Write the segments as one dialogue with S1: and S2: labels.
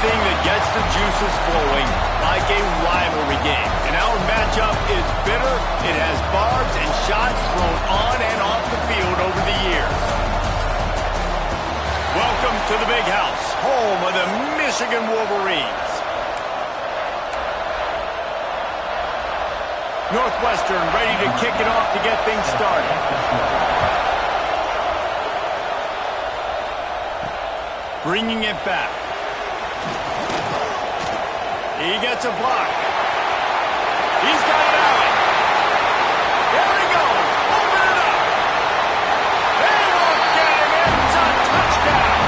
S1: anything that gets the juices flowing, like a rivalry game. And our matchup is bitter. It has barbs and shots thrown on and off the field over the years. Welcome to the Big House, home of the Michigan Wolverines. Northwestern ready to kick it off to get things started. Bringing it back. He gets a block. He's got it out. There he goes. Open it up. They won't get him. It's a touchdown.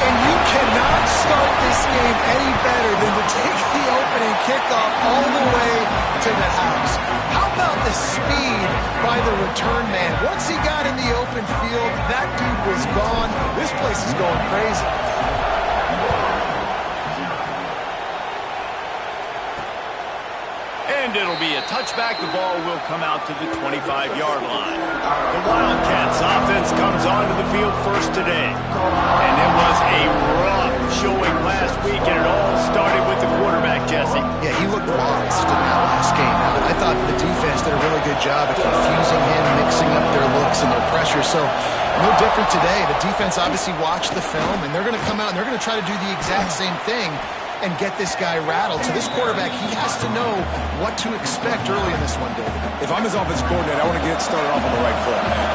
S2: And you cannot start this game any better than to take the opening kickoff all the way to the house. How about the speed by the return man? Once he got in the open field, that dude was gone. This place is going crazy.
S1: And it'll be a touchback. The ball will come out to the 25-yard line. The Wildcats offense comes onto the field first today. And it was a rough showing last week, and it all started with the quarterback, Jesse.
S2: Yeah, he looked lost in that last game. I thought the defense did a really good job at confusing him, mixing up their looks and their pressure. So no different today. The defense obviously watched the film, and they're going to come out and they're going to try to do the exact same thing and get this guy rattled. So this quarterback, he has to know what to expect early in this one, David.
S3: If I'm his offensive coordinator, I want to get it started off on the right foot, man.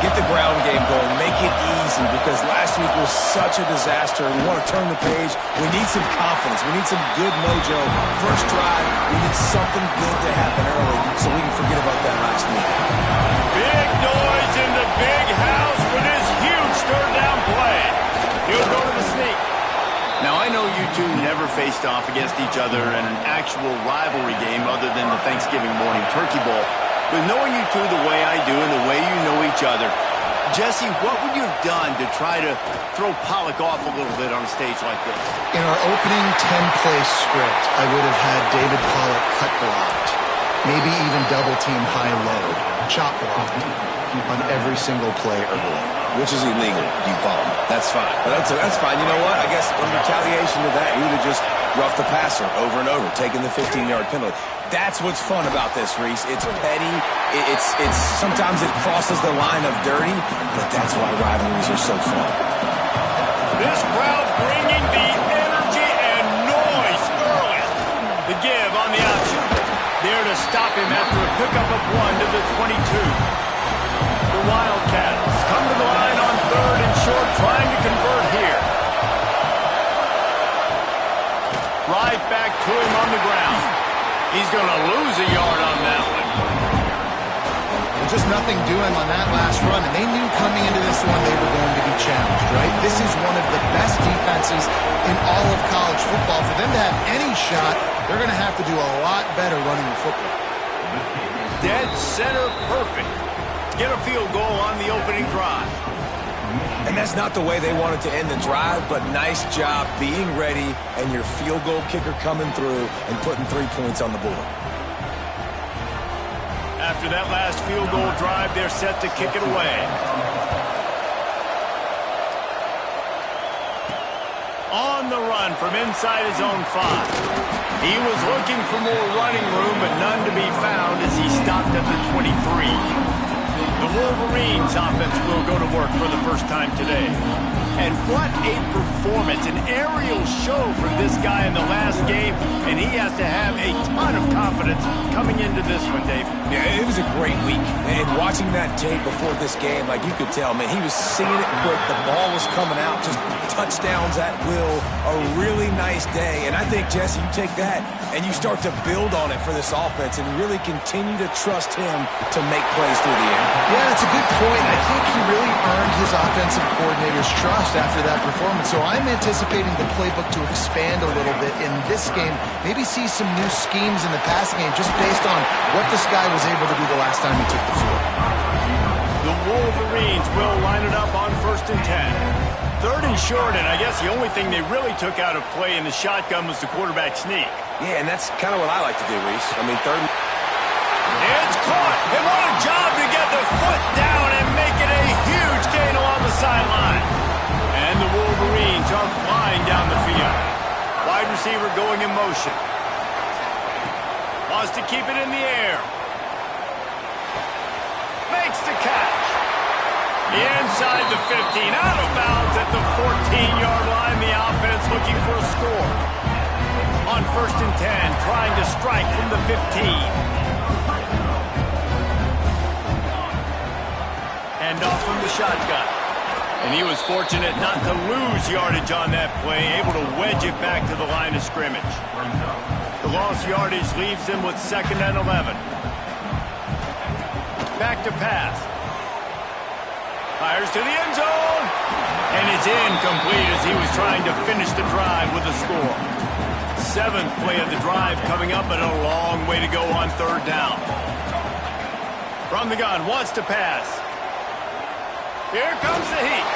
S3: Get the ground game going, make it easy, because last week was such a disaster. We want to turn the page. We need some confidence. We need some good mojo. First drive, we need something good to happen early so we can forget about that last week.
S1: Big noise in the Big House for this huge third down play. He'll go to the sneak. Now, I know you two never faced off against each other in an actual rivalry game other than the Thanksgiving morning turkey bowl. But knowing you two the way I do and the way you know each other, Jesse, what would you have done to try to throw Pollock off a little bit on a stage like this?
S2: In our opening 10-play script, I would have had David Pollock cut blocked, maybe even double-team high-load, chop blocked on every single play early.
S3: Which is illegal, you bum. That's fine. But that's fine. You know what? I guess in retaliation to that, you would have just roughed the passer over and over, taking the 15-yard penalty. That's what's fun about this, Reese. It's petty. It's sometimes it crosses the line of dirty, but that's why rivalries are so fun.
S1: This crowd bringing the energy and noise early. The give on the option. There to stop him after a pickup of 1 to the 22. The Wildcats come to the line on 3rd and short, trying to convert here. Right back to him on the ground. He's going to lose a yard on that one.
S2: Just nothing doing on that last run, and they knew coming into this one they were going to be challenged, right? This is one of the best defenses in all of college football. For them to have any shot, they're going to have to do a lot better running the football.
S1: Dead center perfect. Get a field goal on the opening drive.
S3: And that's not the way they wanted to end the drive, but nice job being ready and your field goal kicker coming through and putting 3 points on the board.
S1: After that last field goal drive, they're set to kick it away. On the run from inside his own 5. He was looking for more running room, but none to be found as he stopped at the 23. The Wolverines offense will go to work for the first time today. And what a performance, an aerial show from this guy in the last game, and he has to have a ton of confidence coming into this one, Dave.
S3: Yeah, it was a great week. And watching that tape before this game, like you could tell, man, he was singing it quick. The ball was coming out, just touchdowns at will. A really nice day. And I think, Jesse, you take that and you start to build on it for this offense and really continue to trust him to make plays through the air.
S2: Yeah, it's a good point. I think he really earned his offensive coordinator's trust after that performance. So I'm anticipating the playbook to expand a little bit in this game. Maybe see some new schemes in the passing game just based on what this guy was able to do the last time he took the field.
S1: The Wolverines will line it up on 1st and 10. 3rd and short, and I guess the only thing they really took out of play in the shotgun was the quarterback sneak.
S3: Yeah, and that's kind of what I like to do, Reese. I mean, 3rd and...
S1: It's caught, and what a job to get the foot down and make it a huge gain along the sideline. And the Wolverines Wolverines are flying down the field. Wide receiver going in motion. Wants to keep it in the air. Makes the catch. Inside the 15, out of bounds at the 14-yard line. The offense looking for a score. On 1st and 10, trying to strike from the 15. Hand off from the shotgun. And he was fortunate not to lose yardage on that play, able to wedge it back to the line of scrimmage. The lost yardage leaves him with 2nd and 11. Back to pass. Fires to the end zone. And it's incomplete as he was trying to finish the drive with a score. 7th play of the drive coming up, but a long way to go on 3rd down. From the gun, wants to pass. Here comes the heat.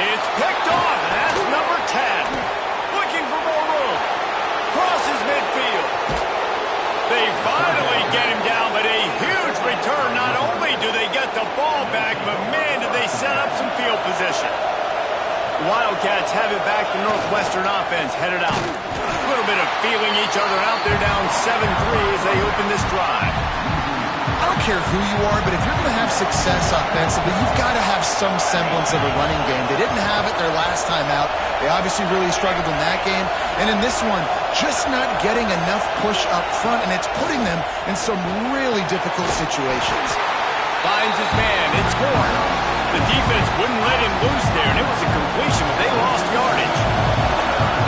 S1: It's picked off, and that's number 10. Looking for more room. Crosses midfield. They finally get him down, but a huge return. Not only do they get the ball back, but man, did they set up some field position. The Wildcats have it back. The Northwestern offense headed out. A little bit of feeling each other out. They're down 7-3 as they open this drive.
S2: I don't care who you are, but if you're going to have success offensively, you've got to have some semblance of a running game. They didn't have it their last time out. They obviously really struggled in that game. And in this one, just not getting enough push up front, and it's putting them in some really difficult situations.
S1: Finds his man. It's Horn. The defense wouldn't let him loose there, and it was a completion, but they lost yardage.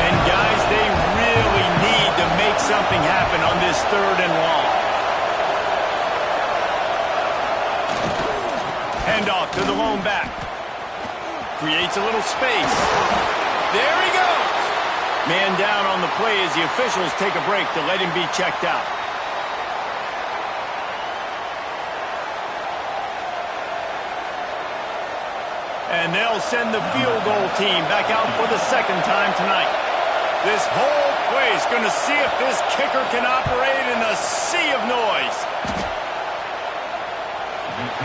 S1: And guys, they really need to make something happen on this 3rd and long. Handoff to the lone back. Creates a little space. There he goes. Man down on the play as the officials take a break to let him be checked out. And they'll send the field goal team back out for the 2nd time tonight. This whole play is going to see if this kicker can operate in a sea of noise.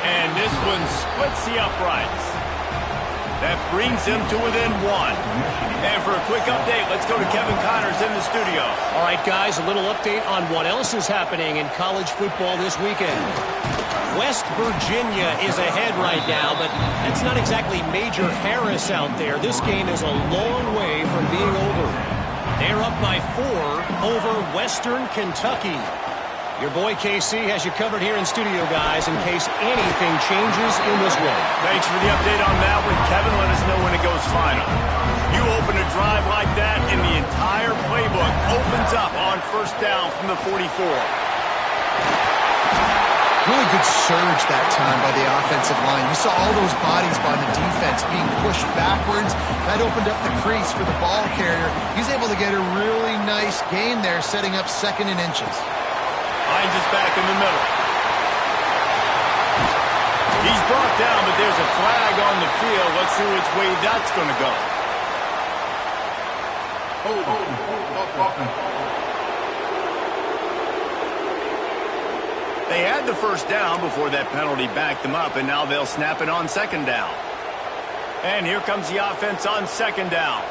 S1: And this one splits the uprights. That brings him to within 1. And for a quick update, let's go to Kevin Connors in the studio.
S4: All right, guys, a little update on what else is happening in college football this weekend. West Virginia is ahead right now, but that's not exactly Major Harris out there. This game is a long way from being over. They're up by 4 over Western Kentucky. Your boy KC has you covered here in studio, guys, in case anything changes in this one.
S1: Thanks for the update on that one, Kevin. Let us know when it goes final. You open a drive like that, and the entire playbook opens up on 1st down from the 44.
S2: Really good surge that time by the offensive line. You saw all those bodies by the defense being pushed backwards. That opened up the crease for the ball carrier. He's able to get a really nice gain there, setting up 2nd and inches.
S1: Finds his back in the middle. He's brought down, but there's a flag on the field. Let's see which way that's going to go. They had the 1st down before that penalty backed them up, and now they'll snap it on 2nd down. And here comes the offense on 2nd down.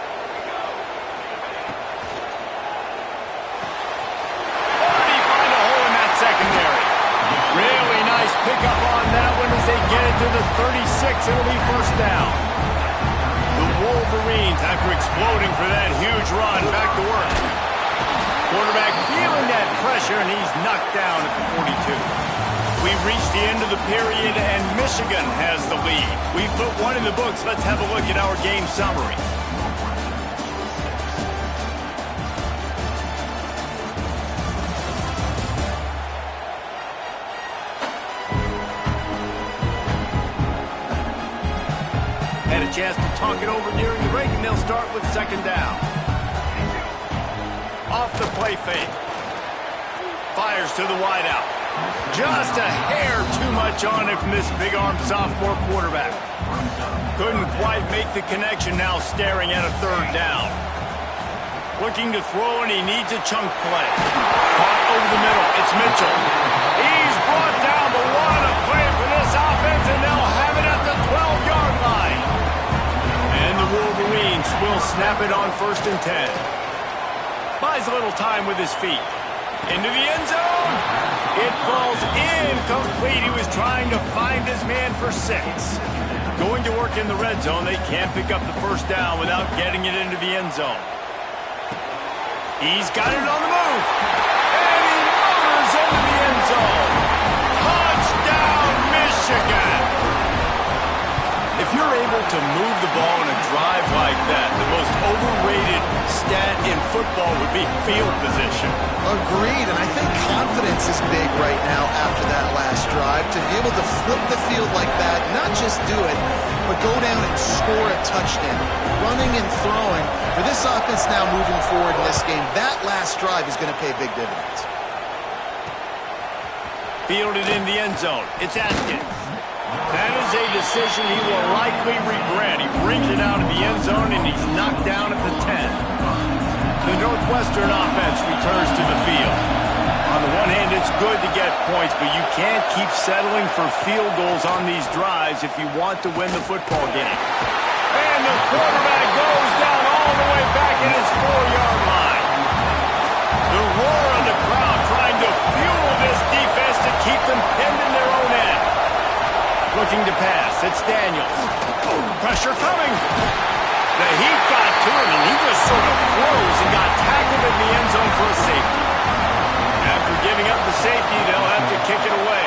S1: Secondary. Really nice pickup on that one as they get it to the 36. It'll be 1st down. The Wolverines, after exploding for that huge run, back to work. Quarterback feeling that pressure, and he's knocked down at the 42. We've reached the end of the period, and Michigan has the lead. We've put 1 in the books. Let's have a look at our game summary. Chance to talk it over during the break, and they'll start with 2nd down. Off the play fake. Fires to the wideout. Just a hair too much on it from this big-armed sophomore quarterback. Couldn't quite make the connection, now staring at a 3rd down. Looking to throw, and he needs a chunk play. Caught over the middle. It's Mitchell. He's brought down, but what a play for this offense, and they'll have it at the 12-yard line. And the Wolves 1st and 10. Buys a little time with his feet. Into the end zone. It falls incomplete. He was trying to find his man for 6. Going to work in the red zone. They can't pick up the 1st down without getting it into the end zone. He's got it on the move. And he motors into the end zone. Touchdown, Michigan. If you're able to move the ball in a drive like that, the most overrated stat in football would be field position.
S2: Agreed, and I think confidence is big right now after that last drive. To be able to flip the field like that, not just do it, but go down and score a touchdown. Running and throwing. For this offense now moving forward in this game, that last drive is going to pay big dividends.
S1: Fielded in the end zone. It's Atkins. That is a decision he will likely regret. He brings it out of the end zone, and he's knocked down at the 10. The Northwestern offense returns to the field. On the one hand, it's good to get points, but you can't keep settling for field goals on these drives if you want to win the football game. And the quarterback goes down all the way back at his 4-yard line. The roar of the crowd trying to fuel this defense to keep them pinned in their own end. Looking to pass. It's Daniels. Pressure coming. The heat got to him, and he just sort of froze and got tackled in the end zone for a safety. After giving up the safety, they'll have to kick it away.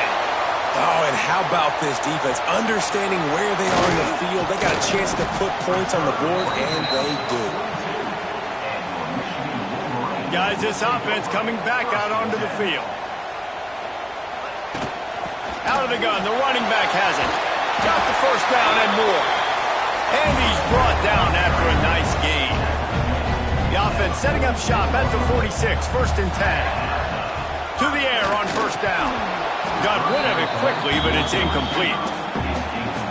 S3: Oh, and how about this defense? Understanding where they are in the field. They got a chance to put points on the board, and they do.
S1: Guys, this offense coming back out onto the field. Out of the gun, the running back has it. Got the 1st down and more. And he's brought down after a nice gain. The offense setting up shop at the 46, 1st and 10. To the air on 1st down. Got rid of it quickly, but it's incomplete.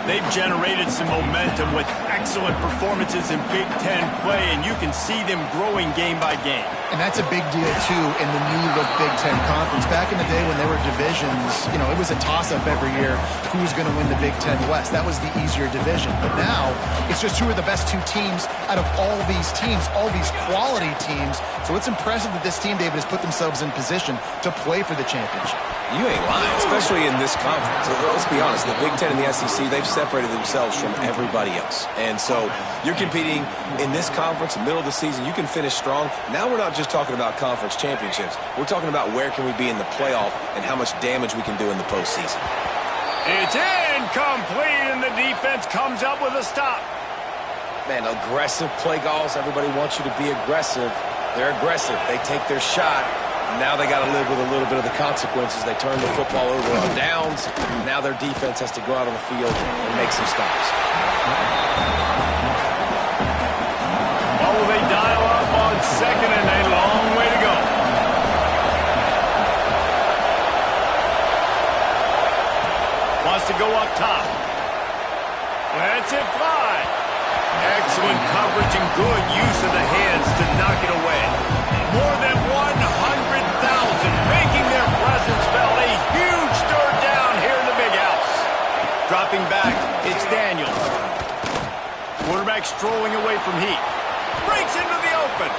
S1: They've generated some momentum with excellent performances in Big Ten play, and you can see them growing game by game.
S2: And that's a big deal, too, in the new look Big Ten Conference. Back in the day when there were divisions, you know, it was a toss-up every year who was going to win the Big Ten West. That was the easier division. But now, it's just who are the best 2 teams out of all these teams, all these quality teams. So it's impressive that this team, David, has put themselves in position to play for the championship.
S3: You ain't lying, especially in this conference. Let's be honest, the Big Ten and the SEC, they've separated themselves from everybody else. And so you're competing in this conference, middle of the season. You can finish strong. Now we're not just talking about conference championships. We're talking about where can we be in the playoff and how much damage we can do in the postseason.
S1: It's incomplete, and the defense comes up with a stop.
S3: Man, aggressive play calls. Everybody wants you to be aggressive. They're aggressive. They take their shot. Now they got to live with a little bit of the consequences. They turn the football over on downs. Now their defense has to go out on the field and make some stops.
S1: What will they dial up on 2nd and a long way to go? Wants to go up top. Lets it fly. Excellent coverage and good use of the hands to knock it away. More than 100,000 making their presence felt. A huge third down here in the big house. Dropping back, it's Daniels. Quarterback strolling away from heat. Breaks into the open.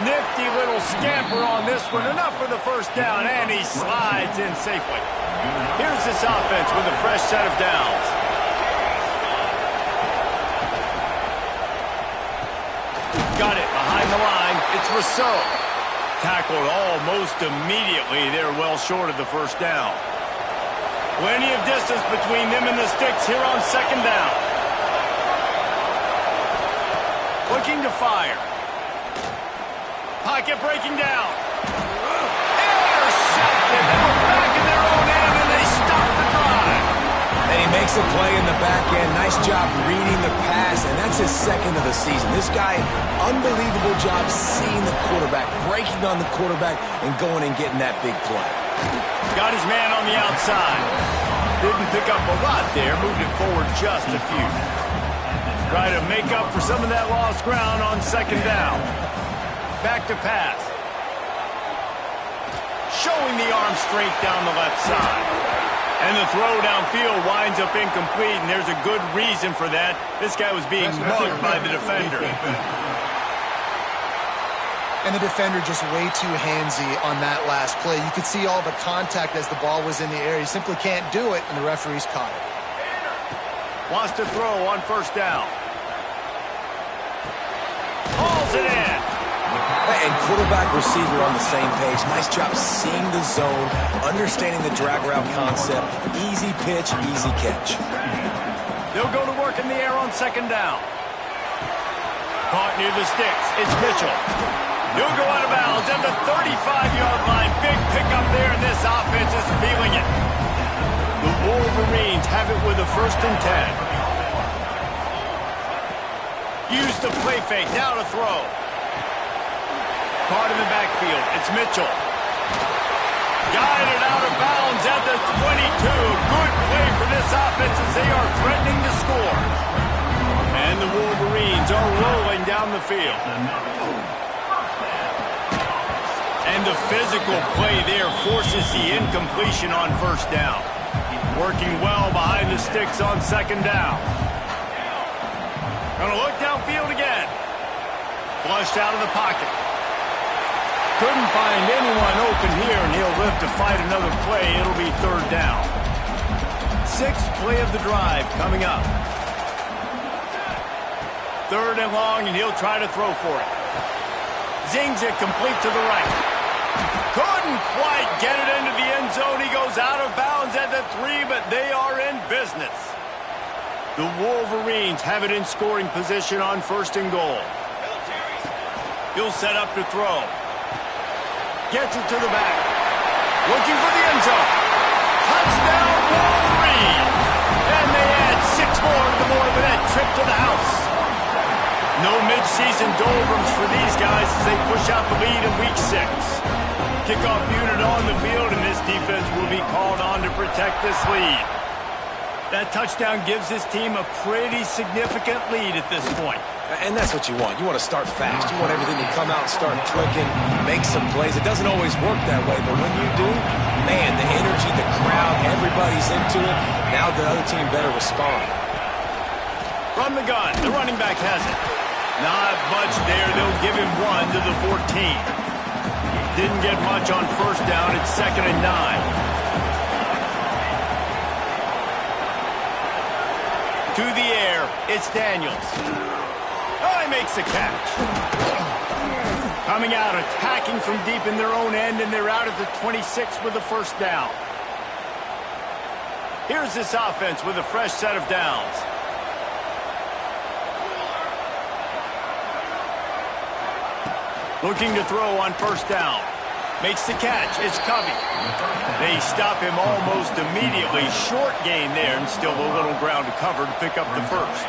S1: Nifty little scamper on this one. Enough for the 1st down, and he slides in safely. Here's this offense with a fresh set of downs. Got it behind the line. It's Rousseau. Tackled almost immediately. They're well short of the 1st down. Plenty of distance between them and the sticks here on 2nd down. Looking to fire. Pocket breaking down. Intercepted. They were back in their own end, and they stopped the drive.
S3: And he makes a play in the back end. Nice job reading the pass, and that's his 2nd of the season. This guy, unbelievable job seeing the quarterback, breaking on the quarterback, and going and getting that big play.
S1: Got his man on the outside. Didn't pick up a lot there. Moved it forward just a few. Try to make up for some of that lost ground on 2nd down. Back to pass. Showing the arm strength down the left side. And the throw downfield winds up incomplete, and there's a good reason for that. This guy was being mugged by the defender.
S2: And the defender just way too handsy on that last play. You could see all the contact as the ball was in the air. He simply can't do it, and the referee's caught it.
S1: Wants to throw on first down. Hauls it in.
S3: And quarterback receiver on the same page. Nice job seeing the zone, understanding the drag route concept. Easy pitch, easy catch.
S1: They'll go to work in the air on second down. Caught near the sticks. It's Mitchell. He'll go out of bounds at the 35-yard line. Big pickup there, and this offense is feeling it. The Wolverines have it with a 1st and 10. Use the play fake. Now to throw. Caught in the backfield. It's Mitchell. Guided out of bounds at the 22. Good play for this offense as they are threatening to score. And the Wolverines are rolling down the field. And the physical play there forces the incompletion on first down. Working well behind the sticks on second down. Gonna look downfield again. Flushed out of the pocket. Couldn't find anyone open here, and he'll live to fight another play. It'll be 3rd down. 6th play of the drive coming up. 3rd and long, and he'll try to throw for it. Zings it complete to the right. Couldn't quite get it into the end zone. He goes out of bounds at the 3, but they are in business. The Wolverines have it in scoring position on 1st and goal. He'll set up to throw. Gets it to the back. Looking for the end zone. Touchdown, Wolverines! And they add 6 more to the board with that trip to the house. No midseason doldrums for these guys as they push out the lead in Week 6. Kickoff unit on the field, and this defense will be called on to protect this lead. That touchdown gives this team a pretty significant lead at this point.
S3: And that's what you want. You want to start fast. You want everything to come out and start clicking, make some plays. It doesn't always work that way, but when you do, man, the energy, the crowd, everybody's into it. Now the other team better respond.
S1: From the gun, the running back has it. Not much there. They'll give him 1 to the 14. Didn't get much on first down. It's 2nd and 9. To the air, it's Daniels. Oh, he makes the catch. Coming out, attacking from deep in their own end, and they're out at the 26 with the 1st down. Here's this offense with a fresh set of downs. Looking to throw on 1st down. Makes the catch. It's Covey. They stop him almost immediately. Short gain there, and still a little ground to cover to pick up the 1st.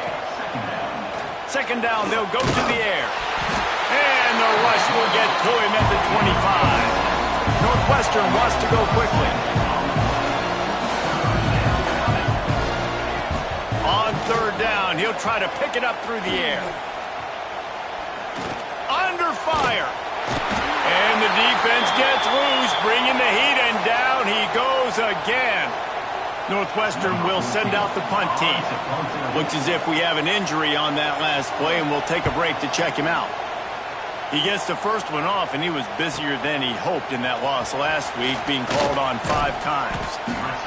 S1: 2nd down, they'll go to the air. And the rush will get to him at the 25. Northwestern wants to go quickly. On 3rd down, he'll try to pick it up through the air. Under fire. And the defense gets loose, bringing the heat, and down he goes again. Northwestern will send out the punt team. Looks as if we have an injury on that last play, and we'll take a break to check him out. He gets the first one off, and he was busier than he hoped in that loss last week, being called on 5 times.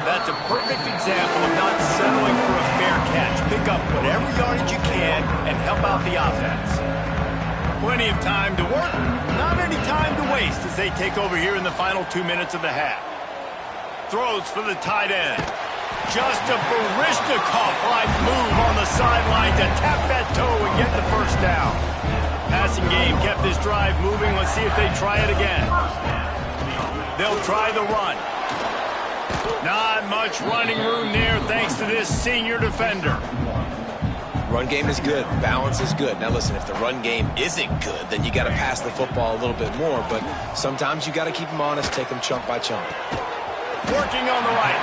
S1: That's a perfect example of not settling for a fair catch. Pick up whatever yardage you can and help out the offense. Plenty of time to work, not any time to waste as they take over here in the final 2 minutes of the half. Throws for the tight end. Just a Baryshnikov-like move on the sideline to tap that toe and get the 1st down. Passing game kept this drive moving. Let's see if they try it again. They'll try the run. Not much running room there thanks to this senior defender.
S3: Run game is good. Balance is good. Now, listen, if the run game isn't good, then you got to pass the football a little bit more. But sometimes you got to keep them honest, take them chunk by chunk.
S1: Working on the right.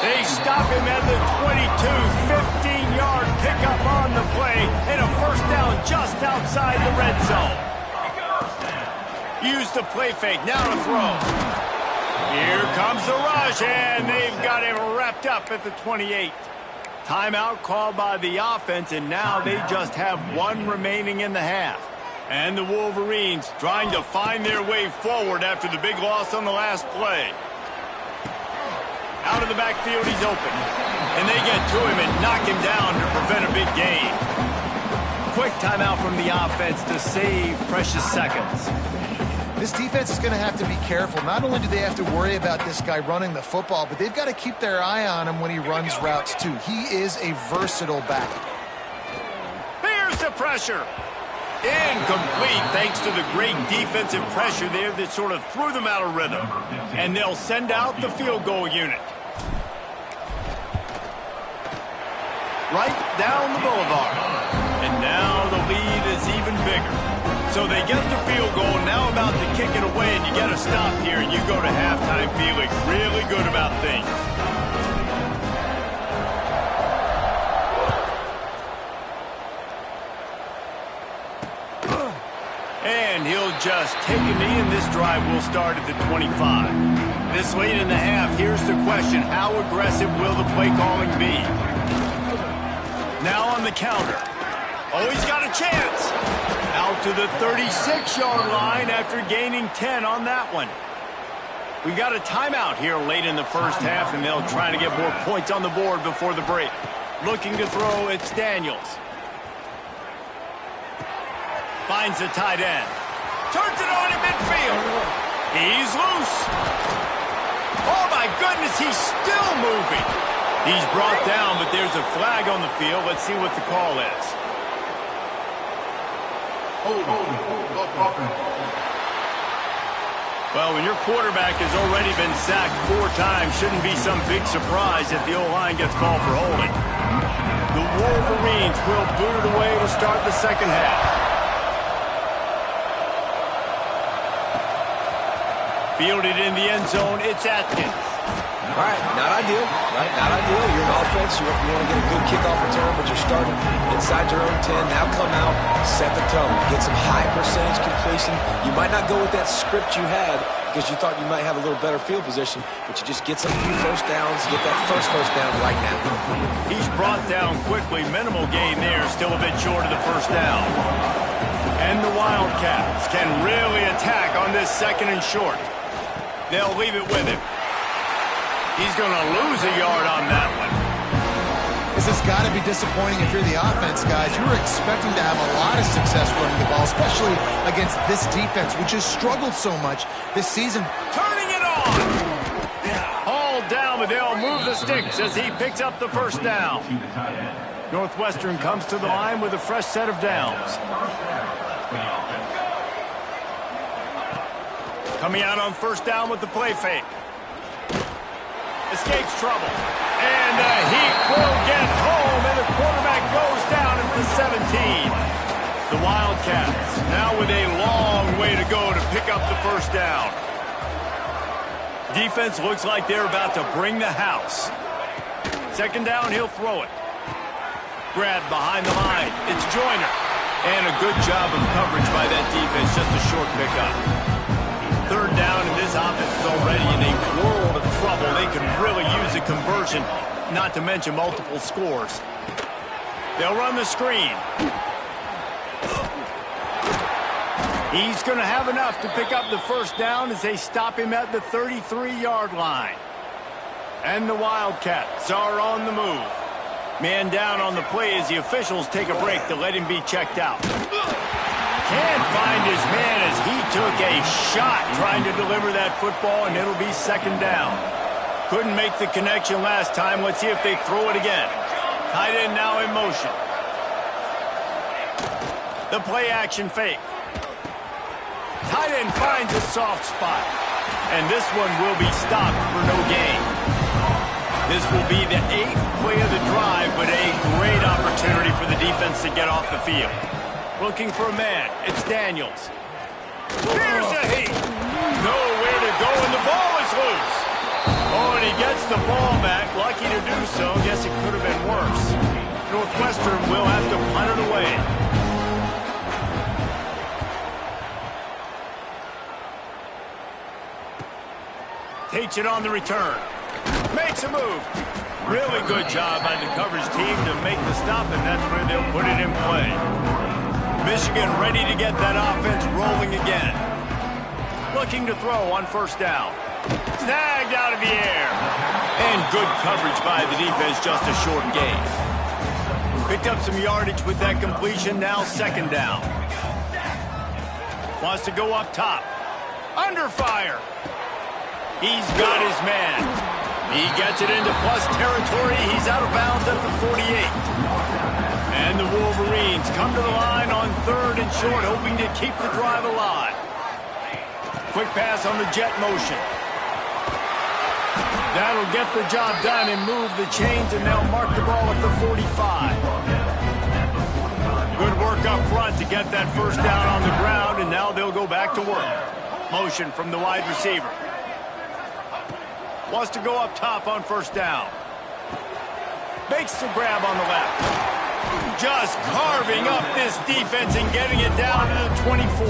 S1: They stop him at the 22. 15-yard pickup on the play, and a 1st down just outside the red zone. Use the play fake. Now to throw. Here comes the rush, and they've got him wrapped up at the 28. Timeout called by the offense, and now they just have 1 remaining in the half. And the Wolverines trying to find their way forward after the big loss on the last play. Out of the backfield, he's open. And they get to him and knock him down to prevent a big gain. Quick timeout from the offense to save precious seconds.
S2: This defense is going to have to be careful. Not only do they have to worry about this guy running the football, but they've got to keep their eye on him when he runs routes too. He is a versatile back.
S1: Here's the pressure. Incomplete thanks to the great defensive pressure there that sort of threw them out of rhythm. And they'll send out the field goal unit. Right down the boulevard. And now the lead is even bigger. So they get the field goal, now about to kick it away, and you get a stop here, and you go to halftime feeling really good about things. And he'll just take a knee, and this drive will start at the 25. This late in the half, here's the question: how aggressive will the play calling be? Now on the counter. Oh, he's got a chance. Out to the 36-yard line after gaining 10 on that one. We got a timeout here late in the first half, and they'll try to get more points on the board before the break. Looking to throw, it's Daniels. Finds the tight end. Turns it on in midfield. He's loose. Oh, my goodness, he's still moving. He's brought down, but there's a flag on the field. Let's see what the call is. Well, when your quarterback has already been sacked 4 times, shouldn't be some big surprise if the O-line gets called for holding. The Wolverines will boot it away to start the second half. Fielded in the end zone, it's Atkins.
S3: All right, not ideal, right? Not ideal. You're an offense. You want to get a good kickoff return, but you're starting inside your own 10. Now come out, set the tone, get some high percentage completion. You might not go with that script you had because you thought you might have a little better field position, but you just get some few first downs, get that first down right now.
S1: He's brought down quickly. Minimal gain there, still a bit short of the first down. And the Wildcats can really attack on this second and short. They'll leave it with him. He's going to lose a yard on that one.
S2: This has got to be disappointing if you're the offense, guys. You were expecting to have a lot of success running the ball, especially against this defense, which has struggled so much this season.
S1: Turning it on! All down, but they'll move the sticks as he picks up the first down. Northwestern comes to the line with a fresh set of downs. Coming out on first down with the play fake. Escapes trouble. And the Heat will get home, and the quarterback goes down at the 17. The Wildcats now with a long way to go to pick up the first down. Defense looks like they're about to bring the house. Second down, he'll throw it. Grabbed behind the line. It's Joyner. And a good job of coverage by that defense, just a short pickup. Third down, and this offense is already in a world of trouble. They could really use a conversion, not to mention multiple scores. They'll run the screen. He's going to have enough to pick up the first down as they stop him at the 33-yard line. And the Wildcats are on the move. Man down on the play as the officials take a break to let him be checked out. Can't find his man as he took a shot trying to deliver that football, and it'll be second down. Couldn't make the connection last time. Let's see if they throw it again. Tight end now in motion. The play action fake. Tight end finds a soft spot. And this one will be stopped for no gain. This will be the 8th play of the drive, but a great opportunity for the defense to get off the field. Looking for a man. It's Daniels. Here's the Heat. Nowhere to go, and the ball is loose. Oh, and he gets the ball back. Lucky to do so. Guess it could have been worse. Northwestern will have to punt it away. Takes it on the return. Makes a move. Really good job by the coverage team to make the stop, and that's where they'll put it in play. Michigan ready to get that offense rolling again. Looking to throw on first down. Snagged out of the air. And good coverage by the defense, just a short gain. Picked up some yardage with that completion, now second down. Wants to go up top. Under fire. He's got his man. He gets it into plus territory. He's out of bounds at the 48. And the Wolverines come to the line on third and short, hoping to keep the drive alive. Quick pass on the jet motion. That'll get the job done and move the chains, and they'll mark the ball at the 45. Good work up front to get that first down on the ground, and now they'll go back to work. Motion from the wide receiver. Wants to go up top on first down. Makes the grab on the left. Just carving up this defense and getting it down to the 24.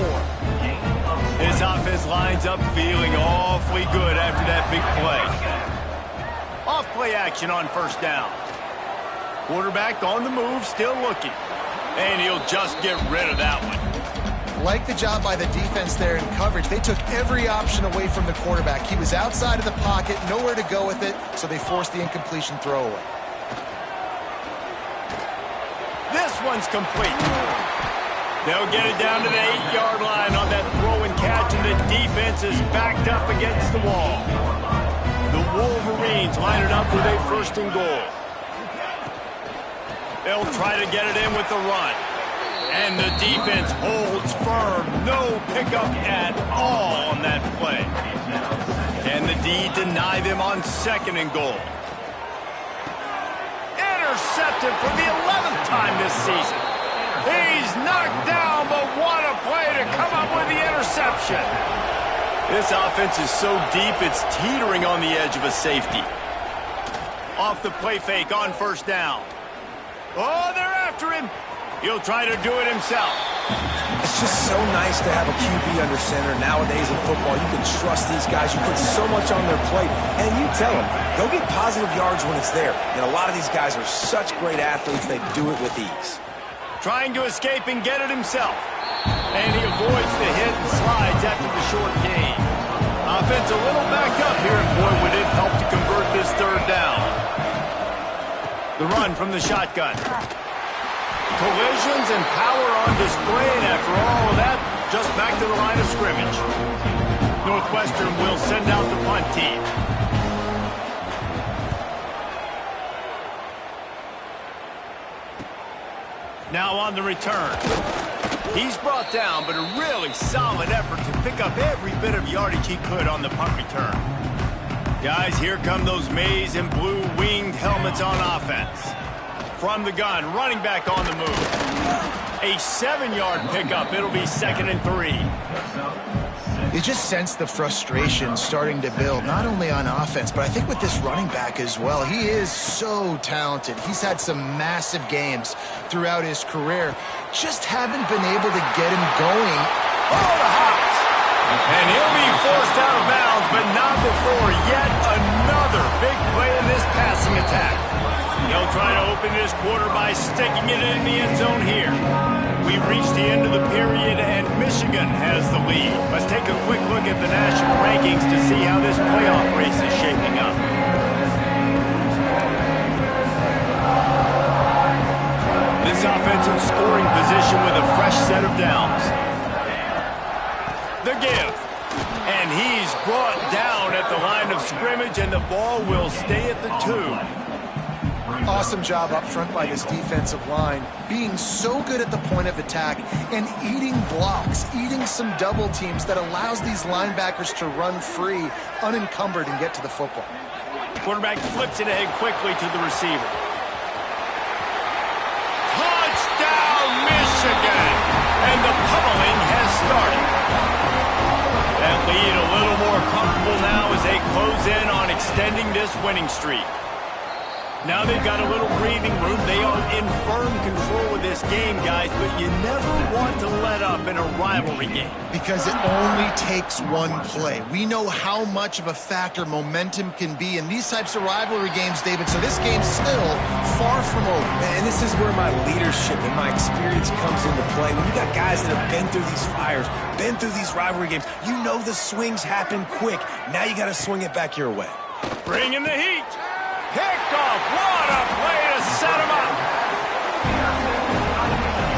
S1: This offense lines up feeling awfully good after that big play. Off play action on first down. Quarterback on the move, still looking. And he'll just get rid of that one.
S2: Like the job by the defense there in coverage. They took every option away from the quarterback. He was outside of the pocket, nowhere to go with it, so they forced the incompletion throwaway.
S1: This one's complete. They'll get it down to the 8-yard line on that throw and catch, and the defense is backed up against the wall. The Wolverines line it up with a first and goal. They'll try to get it in with the run. And the defense holds firm. No pickup at all on that play. Can the D deny them on second and goal? Intercepted for the 11th time this season. He's knocked down, but what a play to come up with the interception. This offense is so deep, it's teetering on the edge of a safety. Off the play fake on first down. Oh, they're after him. He'll try to do it himself.
S3: It's just so nice to have a QB under center. Nowadays in football, you can trust these guys. You put so much on their plate, and you tell them, go get positive yards when it's there. And a lot of these guys are such great athletes, they do it with ease.
S1: Trying to escape and get it himself. And he avoids the hit and slides after the short gain. Offense a little backed up here, and boy, would it help to convert this third down. The run from the shotgun. Collisions and power on display, and after all of that, just back to the line of scrimmage. Northwestern will send out the punt team. Now on the return. He's brought down, but a really solid effort to pick up every bit of yardage he could on the punt return. Guys, here come those maize and blue winged helmets on offense. From the gun, running back on the move. A 7-yard pickup. It'll be 2nd and 3.
S2: You just sense the frustration starting to build, not only on offense, but I think with this running back as well. He is so talented. He's had some massive games throughout his career. Just haven't been able to get him going.
S1: Oh, the hops! And he'll be forced out of bounds, but not before yet another big play in this passing attack. He'll try to open this quarter by sticking it in the end zone here. We've reached the end of the period, and Michigan has the lead. Let's take a quick look at the national rankings to see how this playoff race is shaping up. This offensive scoring position with a fresh set of downs. The give. And he's brought down at the line of scrimmage, and the ball will stay at the 2.
S2: Awesome job up front by this defensive line, being so good at the point of attack and eating blocks, eating some double teams that allows these linebackers to run free, unencumbered, and get to the football.
S1: Quarterback flips it ahead quickly to the receiver. Touchdown, Michigan! And the pummeling has started. That lead a little more comfortable now as they close in on extending this winning streak. Now they've got a little breathing room. They are in firm control of this game, guys, but you never want to let up in a rivalry game.
S2: Because it only takes one play. We know how much of a factor momentum can be in these types of rivalry games, David, so this game's still far from over.
S3: And this is where my leadership and my experience comes into play. When you got guys that have been through these fires, been through these rivalry games, you know the swings happen quick. Now you got to swing it back your way.
S1: Bring in the heat. Picked off. What a play to set him up.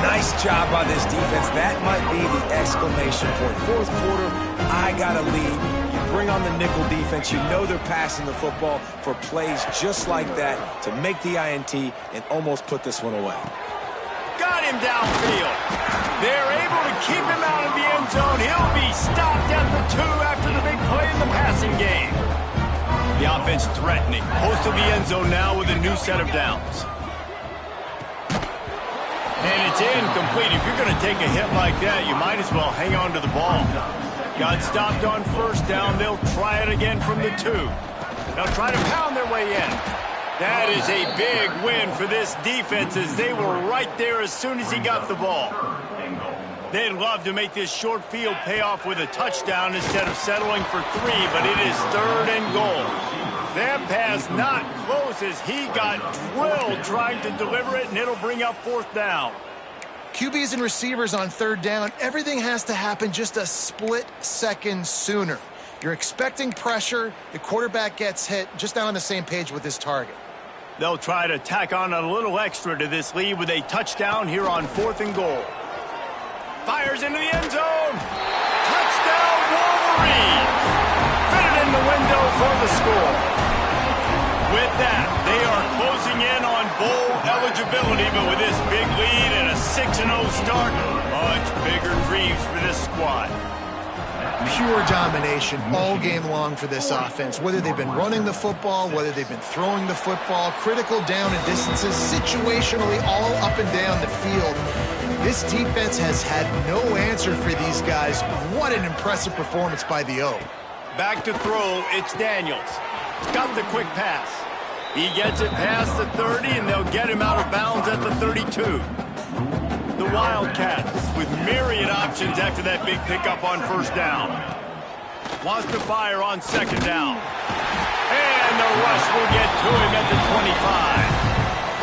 S3: Nice job by this defense. That might be the exclamation point. Fourth quarter, I got a lead. You bring on the nickel defense. You know they're passing the football for plays just like that to make the INT and almost put this one away.
S1: Got him downfield. They're able to keep him out of the end zone. He'll be stopped at the 2 after the big play in the passing game. The offense threatening. Close to the end zone now with a new set of downs. And it's incomplete. If you're going to take a hit like that, you might as well hang on to the ball. Got stopped on first down. They'll try it again from the 2. They'll try to pound their way in. That is a big win for this defense as they were right there as soon as he got the ball. They'd love to make this short field pay off with a touchdown instead of settling for 3, but it is 3rd and goal. That pass not close as he got drilled trying to deliver it, and it'll bring up 4th down.
S2: QBs and receivers on 3rd down, everything has to happen just a split second sooner. You're expecting pressure, the quarterback gets hit, just not on the same page with his target.
S1: They'll try to tack on a little extra to this lead with a touchdown here on 4th and goal. Fires into the end zone. Touchdown, Wolverines. Fitted in the window for the score. With that, they are closing in on bowl eligibility, but with this big lead and a 6-0 start, much bigger dreams for this squad.
S2: Pure domination all game long for this offense. Whether they've been running the football, whether they've been throwing the football, critical down and distances, situationally all up and down the field. This defense has had no answer for these guys. What an impressive performance by the O.
S1: Back to throw, it's Daniels. Got the quick pass. He gets it past the 30, and they'll get him out of bounds at the 32. The Wildcats with myriad options after that big pickup on 1st down. Wants to fire on 2nd down. And the rush will get to him at the 25.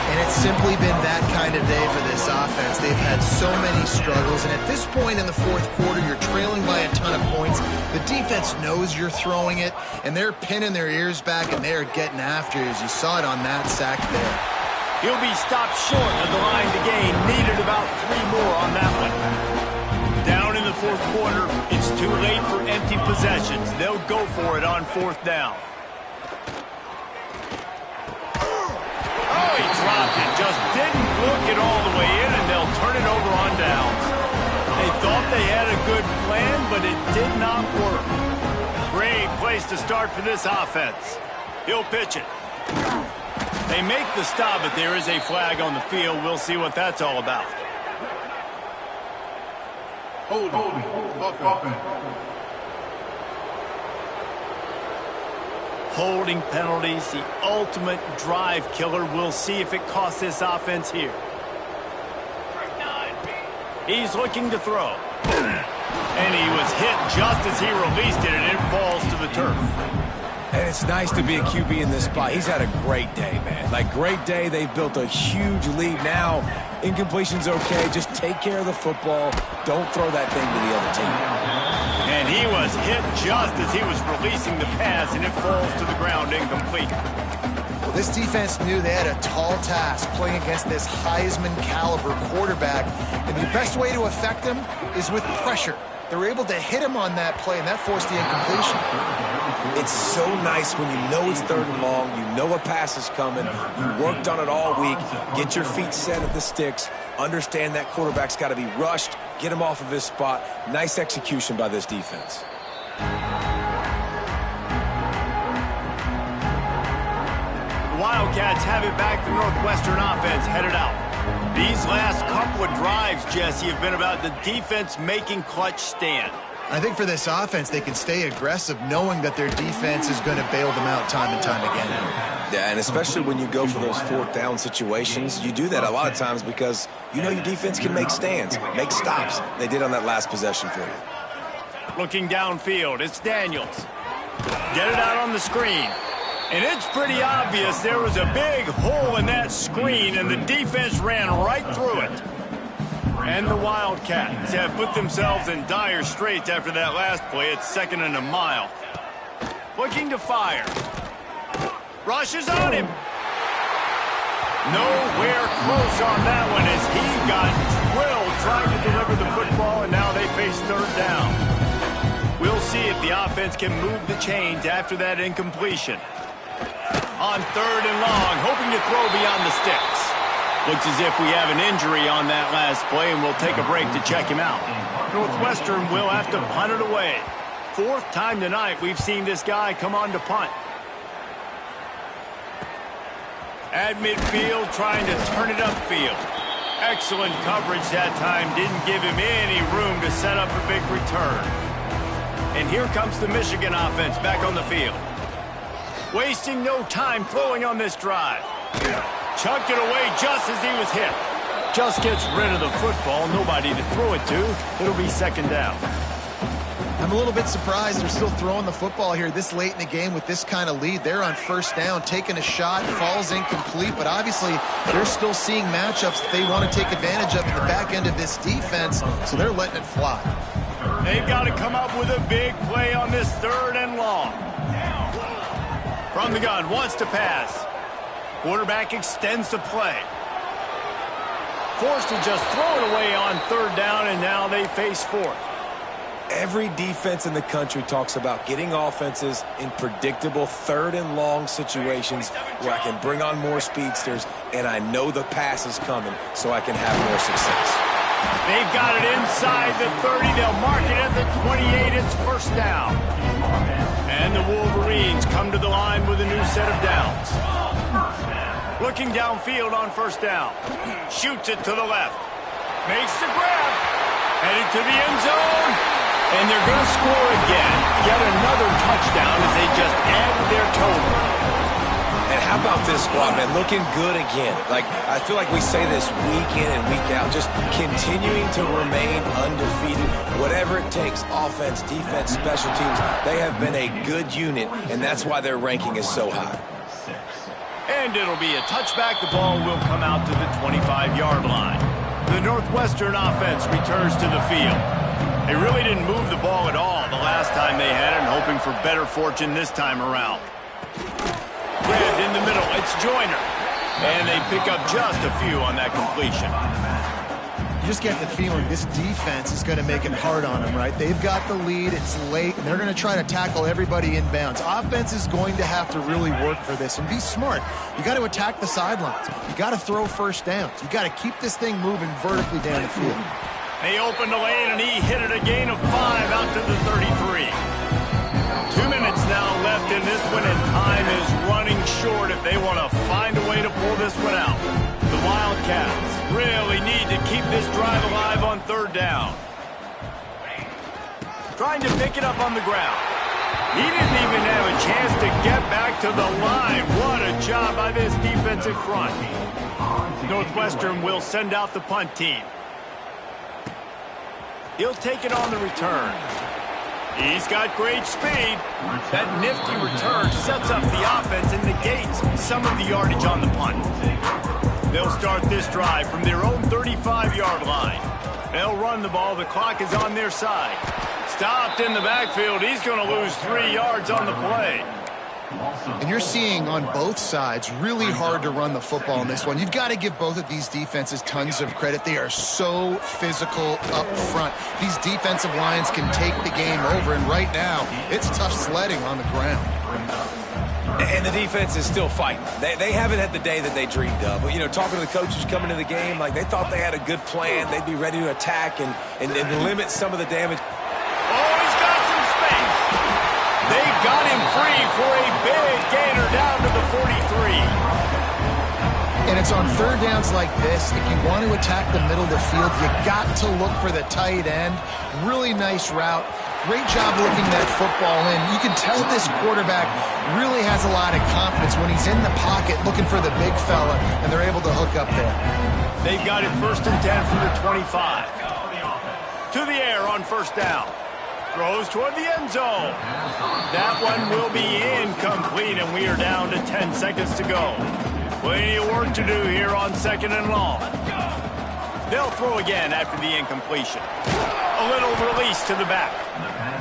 S2: And it's simply been that kind of day for this offense. They've had so many struggles, and at this point in the 4th quarter, you're trailing by a ton of points. The defense knows you're throwing it, and they're pinning their ears back, and they're getting after you, as you saw it on that sack there.
S1: He'll be stopped short of the line to gain. Needed about 3 more on that one. Down in the 4th quarter, it's too late for empty possessions. They'll go for it on 4th down. Oh, he dropped it. Just didn't look it all the way in, and they'll turn it over on downs. They thought they had a good plan, but it did not work. Great place to start for this offense. He'll pitch it. They make the stop, but there is a flag on the field. We'll see what that's all about. Holding penalties, the ultimate drive killer. We'll see if it costs this offense here. He's looking to throw. And he was hit just as he released it, and it falls to the turf.
S3: And it's nice to be a QB in this spot. He's had a great day, man. Like, great day. They've built a huge lead now. Incompletion's okay. Just take care of the football. Don't throw that thing to the other team.
S1: And he was hit just as he was releasing the pass, and it falls to the ground incomplete.
S2: Well, this defense knew they had a tall task playing against this Heisman-caliber quarterback, and the best way to affect him is with pressure. They were able to hit him on that play, and that forced the incompletion.
S3: It's so nice when you know it's 3rd and long, you know a pass is coming, you worked on it all week, get your feet set at the sticks, understand that quarterback's got to be rushed, get him off of his spot. Nice execution by this defense.
S1: The Wildcats have it back. The Northwestern offense headed out. These last couple of drives, Jesse, have been about the defense making clutch stand.
S2: I think for this offense, they can stay aggressive knowing that their defense is going to bail them out time and time again.
S3: Yeah, and especially when you go for those fourth down situations, you do that a lot of times because you know your defense can make stands, make stops. They did on that last possession for you.
S1: Looking downfield, it's Daniels. Get it out on the screen. And it's pretty obvious there was a big hole in that screen, and the defense ran right through it. And the Wildcats have put themselves in dire straits after that last play. It's 2nd and a mile. Looking to fire. Rushes on him. Nowhere close on that one as he got drilled trying to deliver the football, and now they face 3rd down. We'll see if the offense can move the chains after that incompletion. On 3rd and long, hoping to throw beyond the sticks. Looks as if we have an injury on that last play, and we'll take a break to check him out. Northwestern will have to punt it away. 4th time tonight we've seen this guy come on to punt. At midfield, trying to turn it upfield. Excellent coverage that time. Didn't give him any room to set up a big return. And here comes the Michigan offense back on the field. Wasting no time throwing on this drive. Chucked it away just as he was hit. Just gets rid of the football. Nobody to throw it to. It'll be 2nd down.
S2: I'm a little bit surprised they're still throwing the football here this late in the game with this kind of lead. They're on 1st down, taking a shot, falls incomplete, but obviously they're still seeing matchups that they want to take advantage of in the back end of this defense, so they're letting it fly.
S1: They've got to come up with a big play on this 3rd and long. From the gun, wants to pass. Quarterback extends the play. Forced to just throw it away on 3rd down, and now they face 4th.
S3: Every defense in the country talks about getting offenses in predictable 3rd and long situations where I can bring on more speedsters and I know the pass is coming so I can have more success.
S1: They've got it inside the 30. They'll mark it at the 28. It's 1st down. And the Wolverines come to the line with a new set of downs. Looking downfield on 1st down. Shoots it to the left. Makes the grab. Headed to the end zone. And they're going to score again. Yet another touchdown as they just added their total.
S3: And how about this squad, man? Looking good again. Like, I feel like we say this week in and week out, just continuing to remain undefeated. Whatever it takes, offense, defense, special teams, they have been a good unit, and that's why their ranking is so high.
S1: And it'll be a touchback. The ball will come out to the 25-yard line. The Northwestern offense returns to the field. They really didn't move the ball at all the last time they had it, and hoping for better fortune this time around. Grabbed in the middle, it's Joyner. And they pick up just a few on that completion.
S2: You just get the feeling this defense is going to make it hard on them, right? They've got the lead, it's late, and they're going to try to tackle everybody inbounds. Offense is going to have to really work for this and be smart. You got to attack the sidelines. You got to throw 1st downs. You got to keep this thing moving vertically down the field.
S1: They opened the lane, and he hit it a gain of 5 out to the 33. 2 minutes now left in this one, and time is running short if they want to find a way to pull this one out. The Wildcats really need to keep this drive alive on 3rd down. Trying to pick it up on the ground. He didn't even have a chance to get back to the line. What a job by this defensive front. Northwestern will send out the punt team. He'll take it on the return. He's got great speed. That nifty return sets up the offense and negates some of the yardage on the punt. They'll start this drive from their own 35-yard line. They'll run the ball. The clock is on their side. Stopped in the backfield. He's going to lose 3 yards on the play.
S2: And you're seeing on both sides really hard to run the football in this one. You've got to give both of these defenses tons of credit. They are so physical up front. These defensive lines can take the game over, and right now it's tough sledding on the ground.
S3: And the defense is still fighting. They haven't had the day that they dreamed of. But, you know, talking to the coaches coming into the game, like they thought they had a good plan. They'd be ready to attack and limit some of the damage.
S1: Oh, he's got some space. They got him free for a big gainer down to the 43.
S2: And it's on 3rd downs like this. If you want to attack the middle of the field, you got to look for the tight end. Really nice route. Great job looking that football in. You can tell this quarterback really has a lot of confidence when he's in the pocket looking for the big fella, and they're able to hook up there.
S1: They've got it 1st and 10 from the 25. To the air on 1st down. Throws toward the end zone. That one will be incomplete, and we are down to 10 seconds to go. Plenty of work to do here on 2nd and long. They'll throw again after the incompletion. A little release to the back.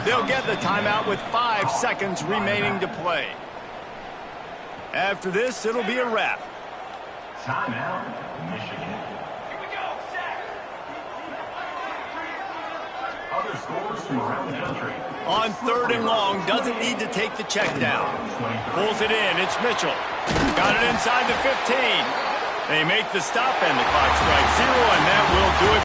S1: They'll get the timeout with 5 seconds remaining to play. After this, it'll be a wrap.
S5: Timeout, Michigan. Other scores from around the country.
S1: On 3rd and long, doesn't need to take the check down. Pulls it in, it's Mitchell. Got it inside the 15. They make the stop and the clock strikes 0, and that will do it.